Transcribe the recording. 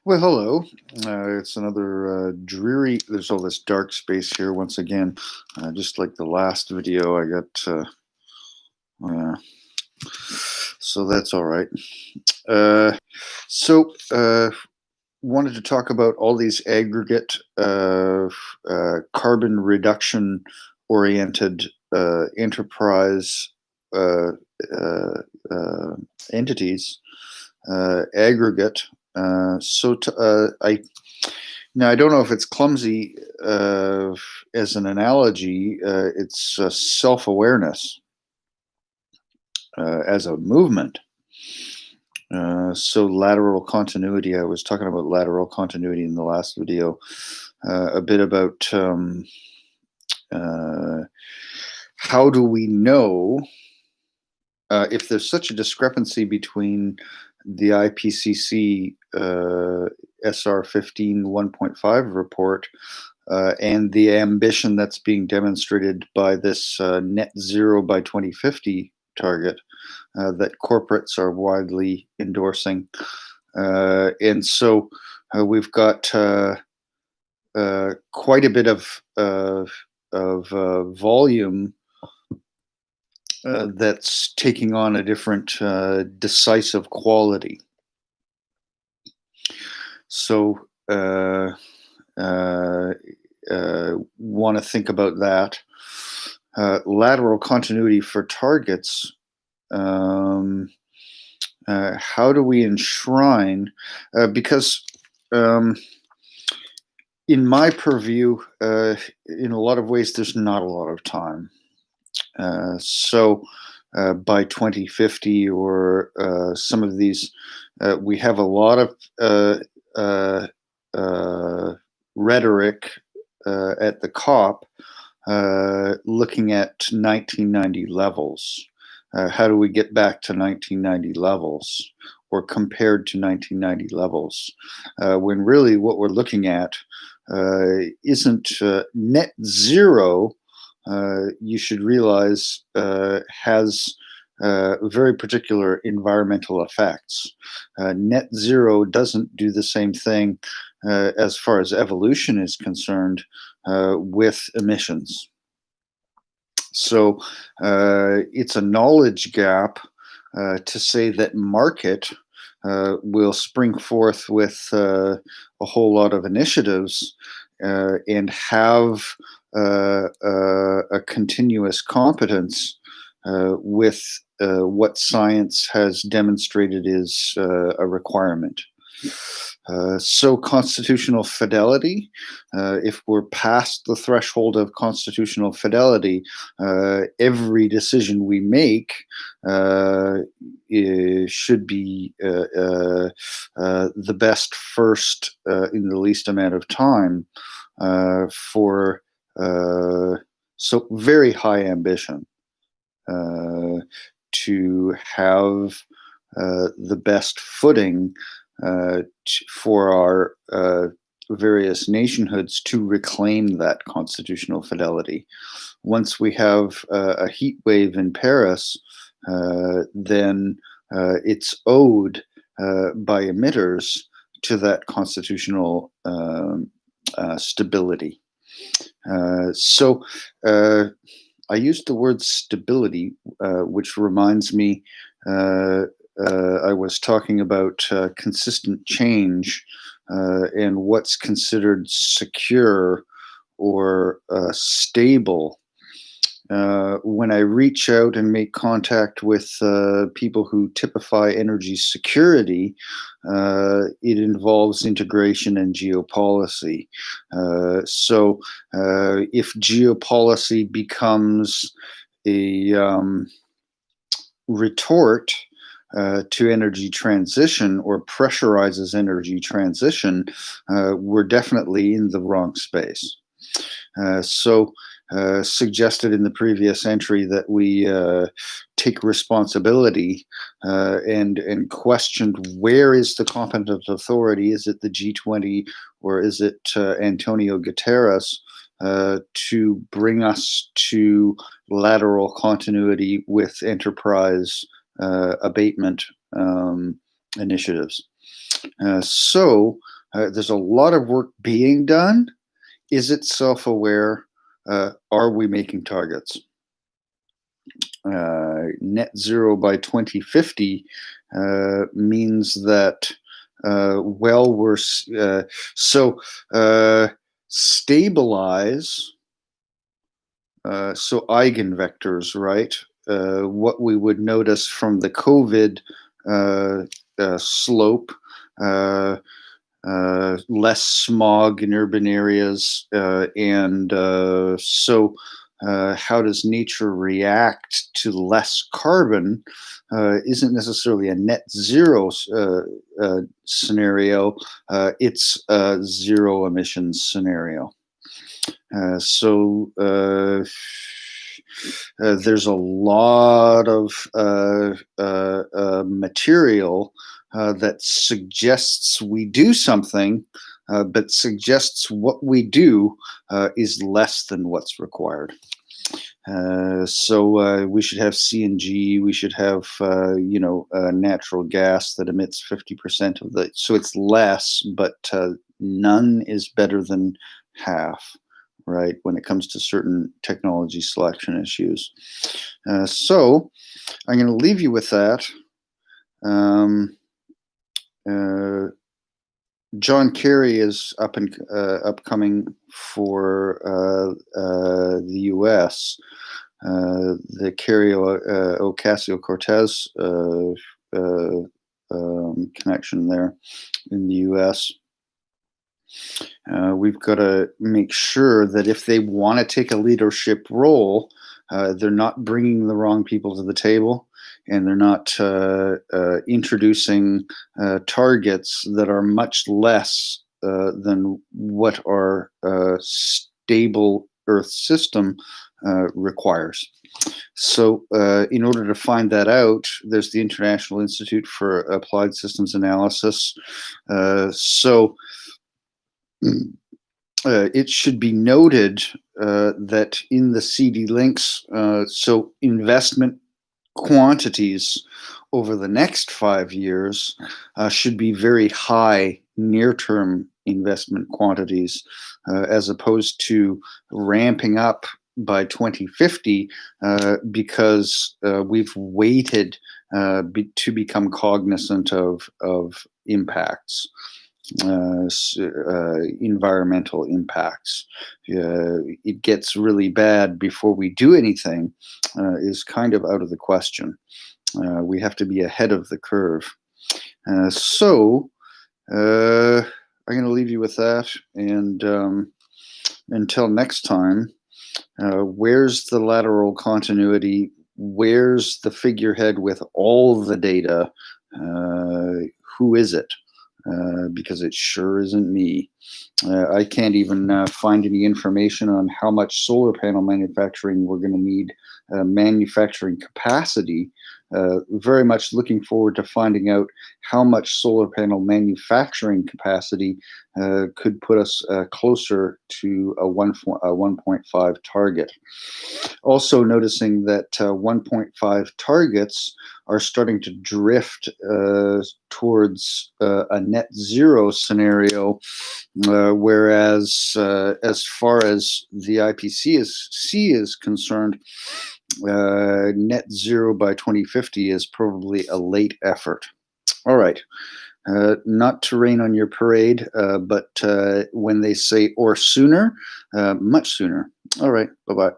Well, hello. It's another dreary. There's all this dark space here once again. Just like the last video, I got. Uh, so that's all right. Uh, so, wanted to talk about all these aggregate carbon reduction oriented enterprise uh, uh, uh, entities. Aggregate. I don't know if it's clumsy as an analogy. It's self-awareness as a movement. So lateral continuity. I was talking about lateral continuity in the last video. A bit about uh, how do we know if there's such a discrepancy between the IPCC SR 15 1.5 report and the ambition that's being demonstrated by this net zero by 2050 target that corporates are widely endorsing. And so we've got quite a bit of volume that's taking on a different decisive quality. So want to think about that. Lateral continuity for targets. How do we enshrine? Because in my purview, in a lot of ways, there's not a lot of time. So by 2050 or some of these, we have a lot of rhetoric at the COP looking at 1990 levels. How do we get back to 1990 levels or compared to 1990 levels? When really what we're looking at isn't net zero. You should realize has very particular environmental effects. Net zero doesn't do the same thing as far as evolution is concerned with emissions. So it's a knowledge gap to say that market will spring forth with a whole lot of initiatives and have a continuous competence with what science has demonstrated is a requirement. So constitutional fidelity, if we're past the threshold of constitutional fidelity, every decision we make should be the best first in the least amount of time for so very high ambition to have the best footing for our various nationhoods to reclaim that constitutional fidelity. Once we have a heat wave in Paris, then it's owed by emitters to that constitutional stability. So I used the word stability, which reminds me I was talking about consistent change and what's considered secure or stable. When I reach out and make contact with people who typify energy security, it involves integration and geopolicy. So if geopolicy becomes a retort to energy transition or pressurizes energy transition, we're definitely in the wrong space. Suggested in the previous entry that we take responsibility and questioned where is the competent authority? Is it the G20 or is it Antonio Guterres to bring us to lateral continuity with enterprise abatement initiatives. There's a lot of work being done. Is it self-aware? Are we making targets? Net zero by 2050 means that, well, so uh, stabilize, so eigenvectors, right? What we would notice from the COVID uh, slope, uh, less smog in urban areas, how does nature react to less carbon? Isn't necessarily a net zero scenario. It's a zero emissions scenario. Uh, so uh, there's a lot of material that suggests we do something, but suggests what we do is less than what's required. We should have CNG. We should have natural gas that emits 50% of the. So it's less, but none is better than half, right? When it comes to certain technology selection issues. So I'm going to leave you with that. Um, uh, John Kerry is upcoming for the U.S. The Kerry Ocasio-Cortez connection there in the U.S. We've got to make sure that if they want to take a leadership role, they're not bringing the wrong people to the table, and they're not introducing targets that are much less than what our stable Earth system requires. So, in order to find that out, there's the International Institute for Applied Systems Analysis. It should be noted that in the CD links, so investment quantities over the next 5 years should be very high near-term investment quantities, as opposed to ramping up by 2050 because we've waited to become cognizant of impacts. Environmental impacts. It gets really bad before we do anything is kind of out of the question. We have to be ahead of the curve. I'm going to leave you with that. And until next time, where's the lateral continuity? Where's the figurehead with all the data? Who is it? Because it sure isn't me. I can't even find any information on how much solar panel manufacturing we're going to need, manufacturing capacity. Very much looking forward to finding out how much solar panel manufacturing capacity could put us closer to a 1.5 target. Also noticing that 1.5 targets are starting to drift towards a net zero scenario, whereas as far as the IPCC is concerned, net zero by 2050 is probably a late effort. All right. Not to rain on your parade, but when they say or sooner, much sooner. All right. Bye-bye.